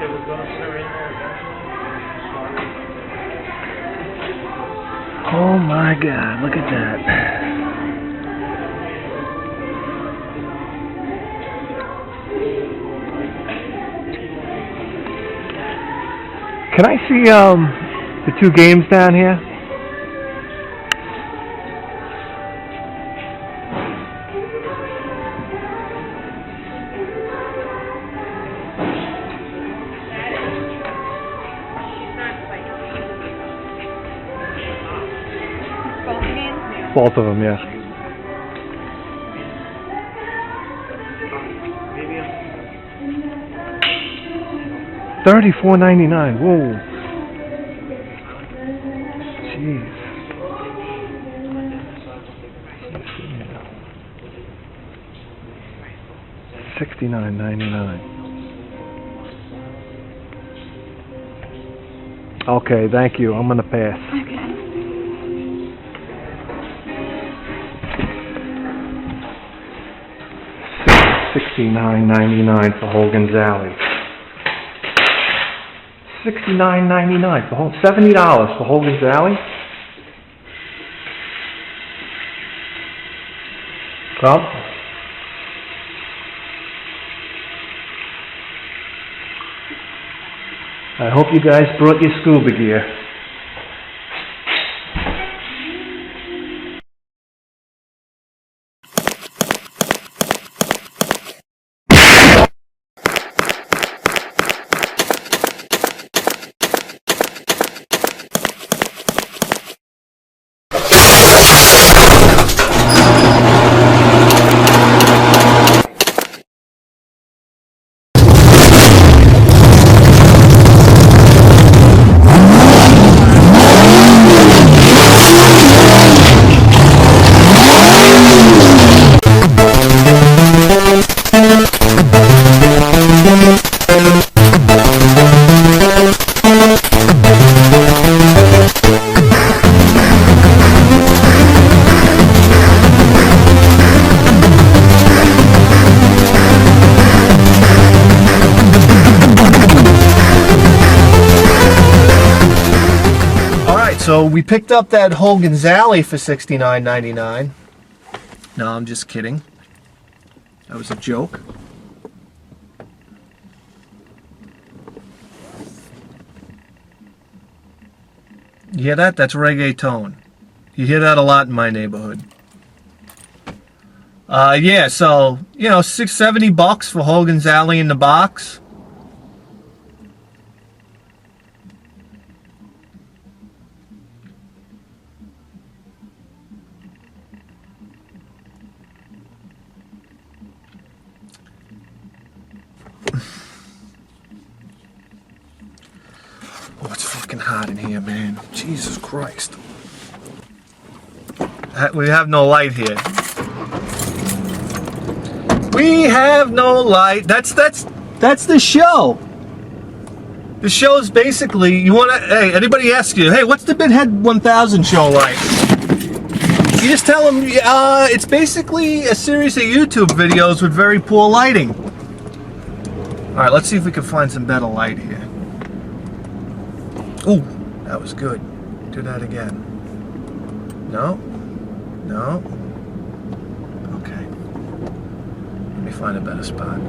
they were going to surrender eventually. Oh my God, look at that. Can I see the two games down here? Both of them, yeah. $34.99. Whoa. Jeez. $69.99. Okay, thank you. I'm gonna pass. Okay. $69.99 for Hogan's Alley. $69.99 for $70 for Hogan's Alley. Well, I hope you guys brought your scuba gear. So we picked up that Hogan's Alley for $69.99. No, I'm just kidding. That was a joke. You hear that? That's reggaeton. You hear that a lot in my neighborhood. Yeah, so, you know, $670 for Hogan's Alley in the box. Oh, it's fucking hot in here, man. Jesus Christ. We have no light here. We have no light. That's the show. The show's basically, you want to, hey, anybody ask you, hey, what's the Bithead 1000 show like? You just tell them, it's basically a series of YouTube videos with very poor lighting. All right, let's see if we can find some better light here. Ooh, that was good. Do that again. No? No? Okay. Let me find a better spot.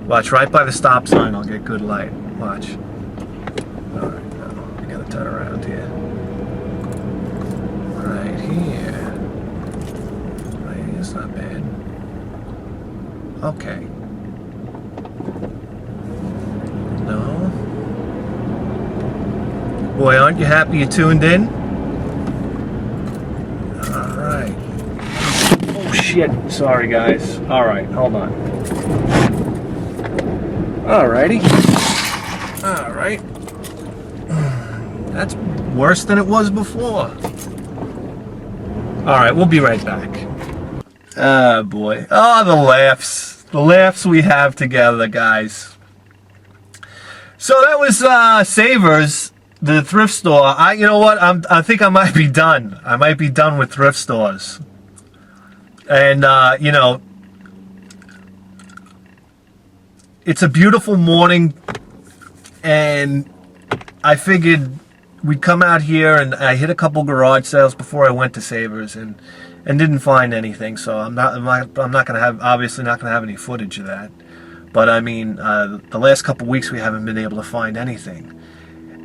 Watch, right by the stop sign, I'll get good light. Watch. Alright, now, I gotta turn around here. Right here. Right here's not bad. Okay. No. Boy, aren't you happy you tuned in? Alright. Oh shit. Sorry guys. Alright, hold on. Alrighty. Alright. That's worse than it was before. Alright, we'll be right back. Oh boy. Oh, the laughs. The laughs we have together, guys. So that was Savers, the thrift store. You know what? I think I might be done. I might be done with thrift stores. And you know, it's a beautiful morning, and I figured we'd come out here, and I hit a couple garage sales before I went to Savers, and didn't find anything. So I'm not gonna have, obviously not gonna have any footage of that. But I mean, the last couple weeks we haven't been able to find anything.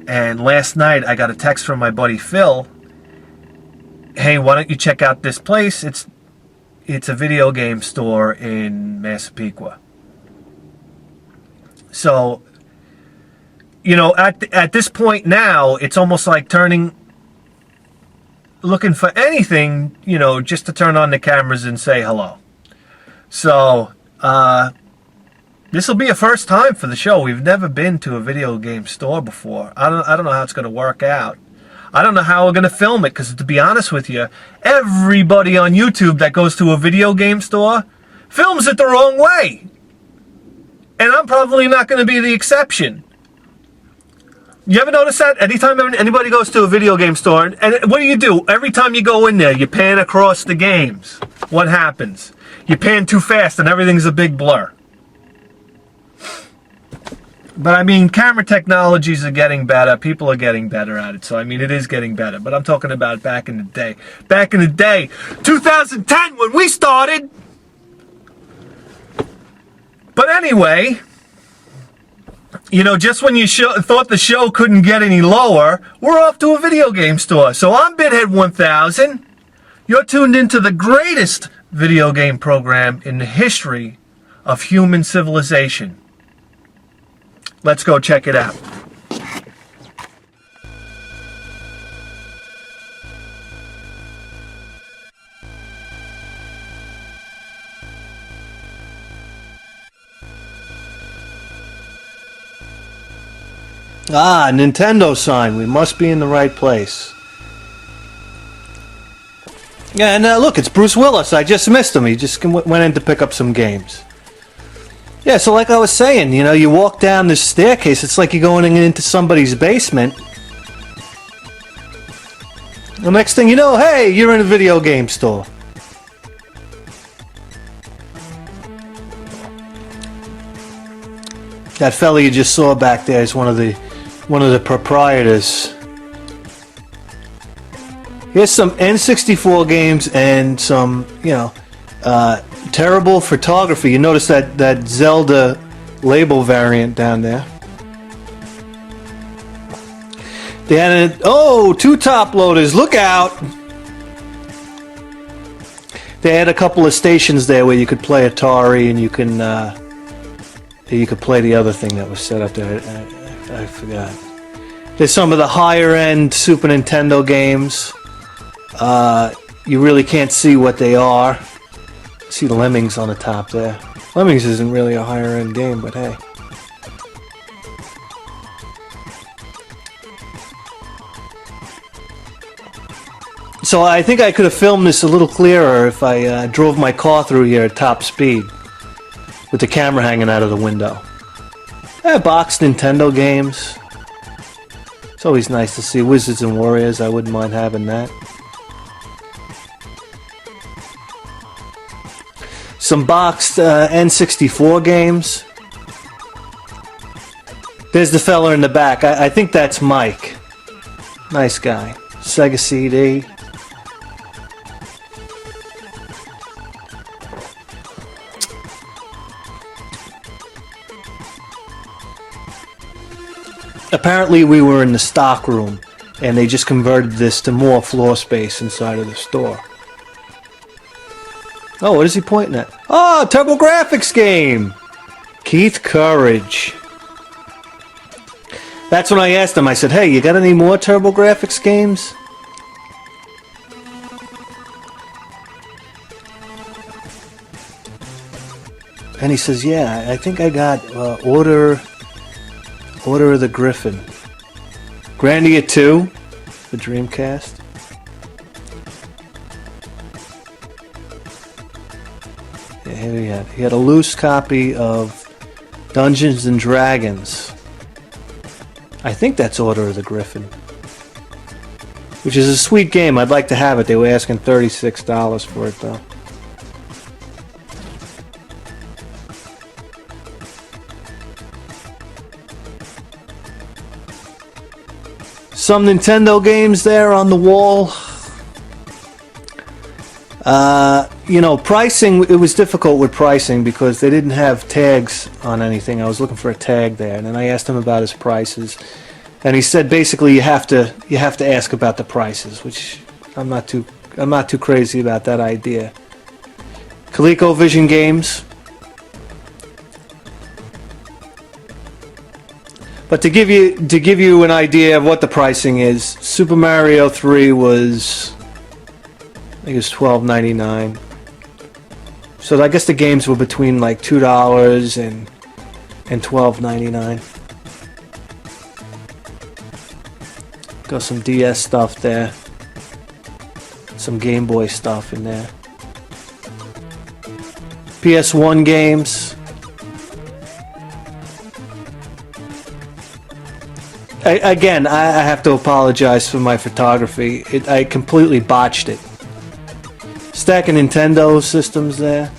And last night I got a text from my buddy Phil. Hey, why don't you check out this place? It's a video game store in Massapequa. So, you know, at this point now, it's almost like looking for anything, you know, just to turn on the cameras and say hello. So, this will be a first time for the show. We've never been to a video game store before. I don't know how it's going to work out. I don't know how we're going to film it, because to be honest with you, everybody on YouTube that goes to a video game store films it the wrong way. And I'm probably not going to be the exception. You ever notice that? Anytime anybody goes to a video game store, and what do? Every time you go in there, you pan across the games. What happens? You pan too fast and everything's a big blur. But I mean, camera technologies are getting better. People are getting better at it. So I mean, it is getting better. But I'm talking about back in the day. Back in the day, 2010, when we started. But anyway, you know, just when you thought the show couldn't get any lower, we're off to a video game store. So I'm Bithead 1000. You're tuned into the greatest video game program in the history of human civilization. Let's go check it out. Ah, Nintendo sign. We must be in the right place. Yeah, and look, it's Bruce Willis. I just missed him. He just went in to pick up some games. Yeah, so like I was saying, you know, you walk down this staircase, it's like you're going into somebody's basement. The next thing you know, hey, you're in a video game store. That fella you just saw back there is one of the proprietors. Here's some N64 games and some, you know, terrible photography. You notice that Zelda label variant down there. They had two top loaders. Look out! They had a couple of stations there where you could play Atari, and you could play the other thing that was set up there. I forgot. There's some of the higher end Super Nintendo games. You really can't see what they are. See the Lemmings on the top there. Lemmings isn't really a higher end game, but hey. So I think I could have filmed this a little clearer if I drove my car through here at top speed with the camera hanging out of the window. Boxed Nintendo games. It's always nice to see Wizards and Warriors. I wouldn't mind having that. Some boxed N64 games. There's the fella in the back. I think that's Mike. Nice guy. Sega CD. Apparently we were in the stock room, and they just converted this to more floor space inside of the store. Oh, what is he pointing at? Oh, TurboGrafx game! Keith Courage. That's when I asked him, I said, hey, you got any more TurboGrafx games? And he says, yeah, I think I got Order of the Griffin. Grandia 2, the Dreamcast. Yeah, here he had a loose copy of Dungeons and Dragons. I think that's Order of the Griffin. Which is a sweet game. I'd like to have it. They were asking $36 for it, though. Some Nintendo games there on the wall. You know, pricing, it was difficult with pricing because they didn't have tags on anything. I was looking for a tag there, and then I asked him about his prices. And he said basically you have to ask about the prices, which I'm not too crazy about that idea. ColecoVision games. But to give you an idea of what the pricing is, Super Mario 3 was, I think it was $12.99. So I guess the games were between like $2 and $12.99. Got some DS stuff there. Some Game Boy stuff in there. PS1 games. Again, I have to apologize for my photography. I completely botched it. Stack of Nintendo systems there.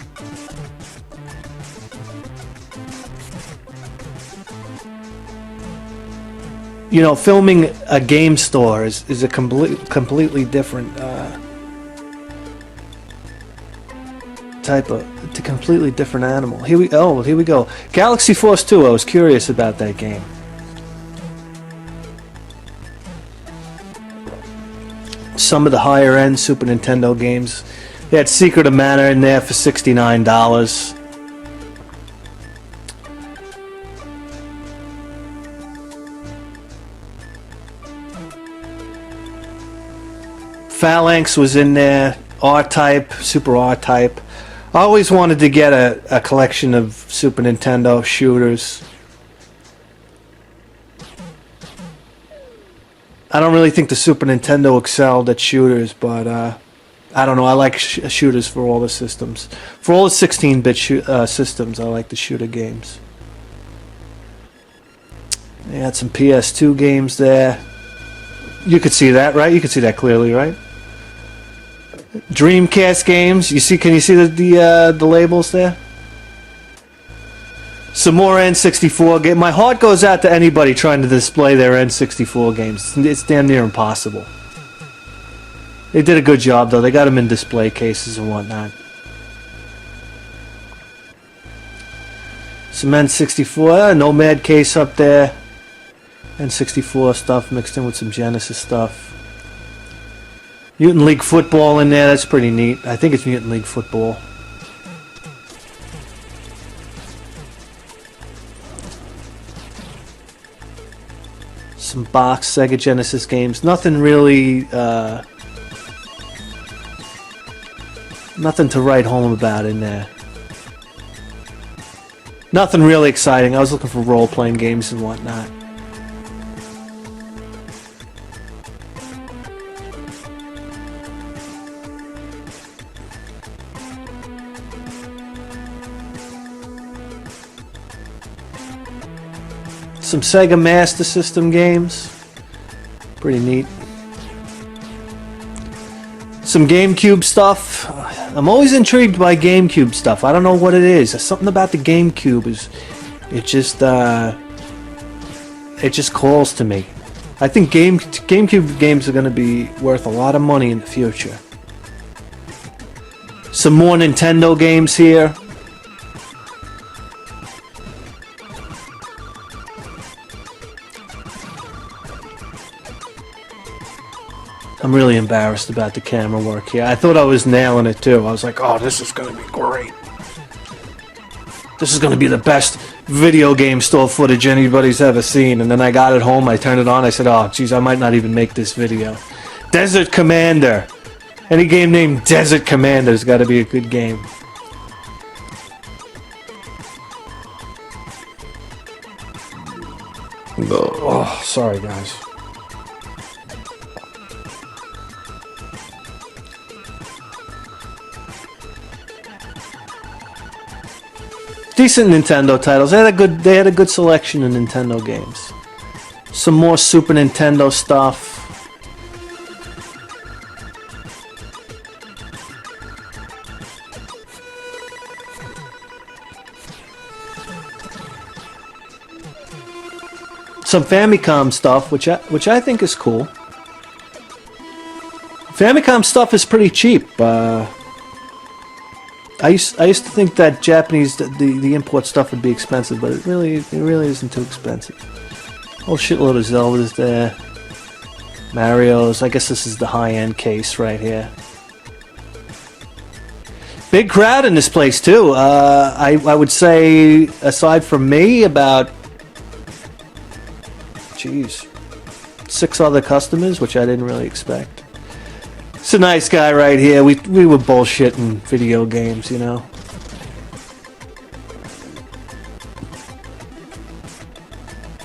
You know, filming a game store is a completely different type of, it's a completely different animal. Here we go. Galaxy Force 2. I was curious about that game. Some of the higher end Super Nintendo games. They had Secret of Mana in there for $69. Phalanx was in there. R-Type, Super R-Type. I always wanted to get a collection of Super Nintendo shooters. I don't really think the Super Nintendo excelled at shooters, but I don't know. I like shooters for all the systems. For all the 16-bit systems, I like the shooter games. They had some PS2 games there. You could see that, right? You could see that clearly, right? Dreamcast games. Can you see the labels there? Some more N64 games. My heart goes out to anybody trying to display their N64 games. It's damn near impossible. They did a good job, though. They got them in display cases and whatnot. Some N64. Nomad case up there. N64 stuff mixed in with some Genesis stuff. Mutant League Football in there. That's pretty neat. I think it's Mutant League Football. Some box Sega Genesis games. Nothing really, nothing to write home about in there. Nothing really exciting. I was looking for role-playing games and whatnot. Some Sega Master System games. Pretty neat. Some GameCube stuff. I'm always intrigued by GameCube stuff. I don't know what it is. There's something about the GameCube it just calls to me. I think GameCube games are going to be worth a lot of money in the future. Some more Nintendo games here. I'm really embarrassed about the camera work here. I thought I was nailing it too. I was like, oh, this is going to be great. This is going to be the best video game store footage anybody's ever seen. And then I got it home, I turned it on, I said, oh, geez, I might not even make this video. Desert Commander. Any game named Desert Commander has got to be a good game. Oh, sorry, guys. Decent Nintendo titles. They had a good selection of Nintendo games. Some more Super Nintendo stuff. some Famicom stuff, which I think is cool. Famicom stuff is pretty cheap. I used to think that Japanese the import stuff would be expensive, but it really isn't too expensive. Whole shitload of Zeldas there. Mario's. I guess this is the high-end case right here. Big crowd in this place too. I would say, aside from me, about 6 other customers, which I didn't really expect. It's a nice guy right here. We were bullshitting video games, you know.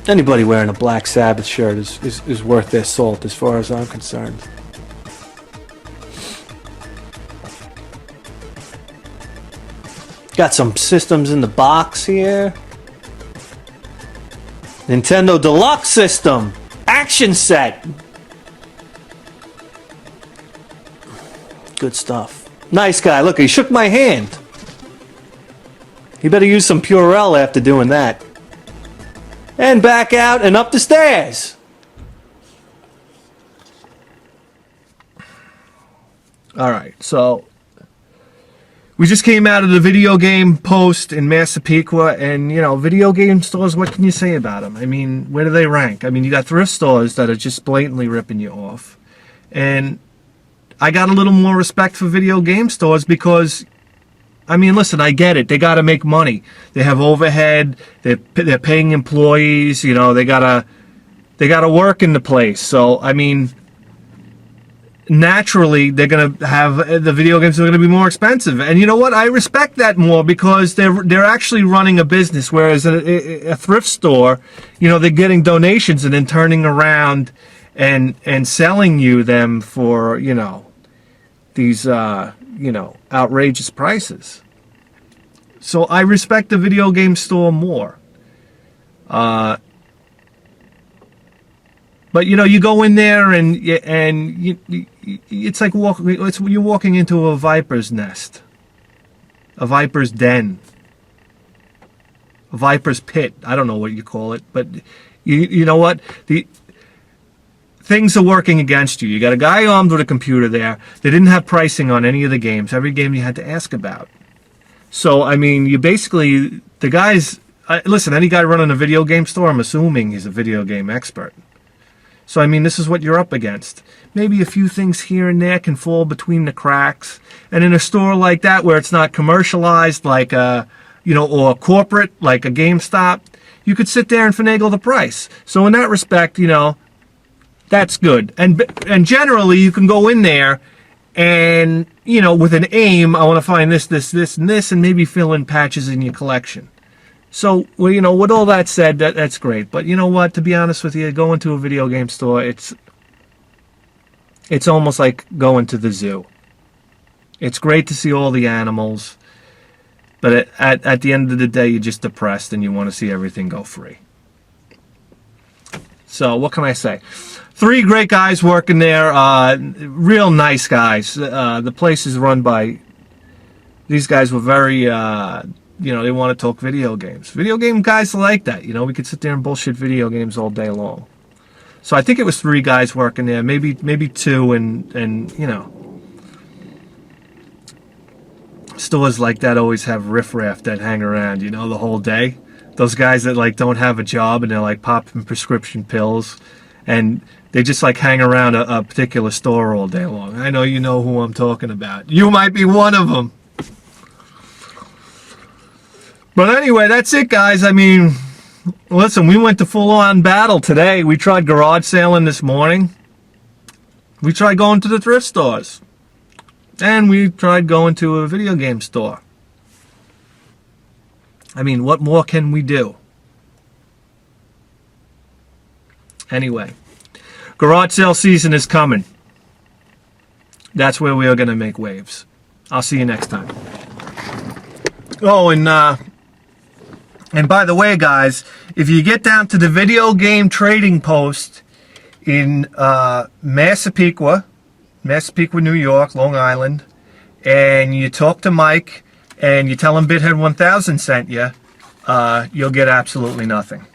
Anybody wearing a Black Sabbath shirt is worth their salt as far as I'm concerned. Got some systems in the box here. Nintendo Deluxe System. Action set. Good stuff. Nice guy. Look, he shook my hand. He better use some Purell after doing that. And back out and up the stairs. All right, so we just came out of the video game post in Massapequa, and you know, video game stores, what can you say about them? I mean, where do they rank? I mean, you got thrift stores that are just blatantly ripping you off, and I got a little more respect for video game stores because, I mean, listen, I get it. They got to make money. They have overhead. They're paying employees. You know, they gotta work in the place. So, I mean, naturally, they're gonna have the video games are gonna be more expensive. And you know what? I respect that more because they're actually running a business. Whereas a thrift store, you know, they're getting donations and then turning around and selling you them for, you know, these you know, outrageous prices. So I respect the video game store more. But you know, you go in there and it's like you're walking into a viper's nest, a viper's den, a viper's pit. I don't know what you call it, but you know what? Things are working against you. You got a guy armed with a computer there. They didn't have pricing on any of the games. Every game you had to ask about. So, I mean, you basically, the guys, listen, any guy running a video game store, I'm assuming he's a video game expert. So, I mean, this is what you're up against. Maybe a few things here and there can fall between the cracks. And in a store like that, where it's not commercialized, like you know, or corporate, like a GameStop, you could sit there and finagle the price. So in that respect, you know, that's good. And generally, you can go in there and, you know, with an aim, I want to find this, this, this, and this, and maybe fill in patches in your collection. So, well, you know, with all that said, that's great. But you know what? To be honest with you, going to a video game store, it's almost like going to the zoo. It's great to see all the animals, but at the end of the day, you're just depressed and you want to see everything go free. So, what can I say? 3 great guys working there, real nice guys. The place is run by, these guys were very, you know, they want to talk video games. Video game guys like that, you know, we could sit there and bullshit video games all day long. So I think it was 3 guys working there, maybe 2, and you know, stores like that always have riffraff that hang around, you know, the whole day. Those guys that like don't have a job and they're like popping prescription pills, and they just like hang around a particular store all day long. I know you know who I'm talking about. You might be one of them. But anyway, that's it, guys. I mean, listen, we went to full-on battle today. We tried garage sailing this morning. We tried going to the thrift stores. And we tried going to a video game store. I mean, what more can we do? Anyway, garage sale season is coming. That's where we are going to make waves. I'll see you next time. Oh, and by the way, guys, if you get down to the video game trading post in Massapequa, New York, Long Island, and you talk to Mike and you tell him Bithead 1000 sent you, you'll get absolutely nothing.